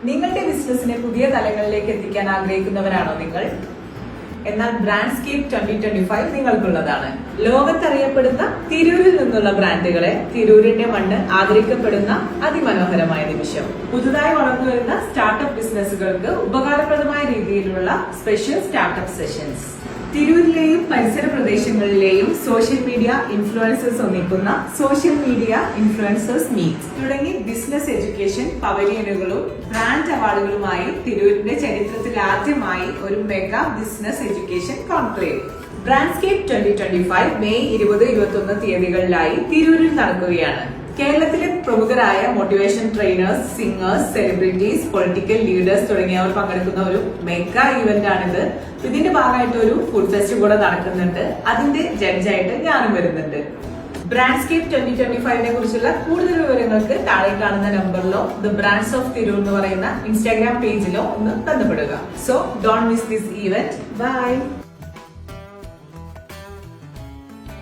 നിങ്ങളുടെ ബിസിനസിനെ പുതിയ തലങ്ങളിലേക്ക് എത്തിക്കാൻ ആഗ്രഹിക്കുന്നവരാണോ നിങ്ങൾ? എന്നാൽ ബ്രാൻഡ്സ്കേപ്പ് 2025 നിങ്ങൾക്കുള്ളതാണ്. ലോകത്തറിയപ്പെടുന്ന തിരൂരിൽ നിന്നുള്ള ബ്രാൻഡുകളെ തിരൂരിന്റെ മണ്ണ് ആദരിക്കപ്പെടുന്ന അതിമനോഹരമായ നിമിഷം. പുതുതായി വളർന്നു വരുന്ന സ്റ്റാർട്ടപ്പ് ബിസിനസ്സുകൾക്ക് ഉപകാരപ്രദമായ രീതിയിലുള്ള സ്പെഷ്യൽ സ്റ്റാർട്ടപ്പ് സെഷൻസ്. തിരൂരിലെയും പരിസര പ്രദേശങ്ങളിലെയും സോഷ്യൽ മീഡിയ ഇൻഫ്ലുവൻസേഴ്സ് ഒന്നിക്കുന്ന സോഷ്യൽ മീഡിയ ഇൻഫ്ലുവൻസേഴ്സ് മീറ്റ് തുടങ്ങി ബിസിനസ് എഡ്യൂക്കേഷൻ പവലിയനുകളും ബ്രാൻഡ് അവാർഡുകളുമായി തിരൂരിന്റെ ചരിത്രത്തിൽ ആദ്യമായി ഒരു mega business education conclave Brandscape 2025 May 20-21 തീയതികളിലായി തിരൂരിൽ നടക്കുകയാണ്. കേരളത്തിലെ പ്രമുഖരായ motivation trainers, singers, celebrities, political leaders തുടങ്ങിയവർ പങ്കെടുക്കുന്ന ഒരു മെഗാ ഇവന്റ് ആണിത്. ഇതിന്റെ ഭാഗമായിട്ട് ഒരു ഫുഡ് ഫെസ്റ്റ് കൂടെ നടക്കുന്നുണ്ട്. അതിന്റെ ജഡ്ജായിട്ട് ഞാനും വരുന്നുണ്ട്. ബ്രാൻഡ്സ്കേപ്പ് 2025നെ കുറിച്ചുള്ള കൂടുതൽ വിവരങ്ങൾക്ക് താഴെ കാണുന്ന നമ്പറിലോ ദ ബ്രാൻഡ്സ് ഓഫ് തിരൂർ എന്ന് പറയുന്ന ഇൻസ്റ്റാഗ്രാം പേജിലോ ഒന്ന് ബന്ധപ്പെടുക. So don't miss this event. By.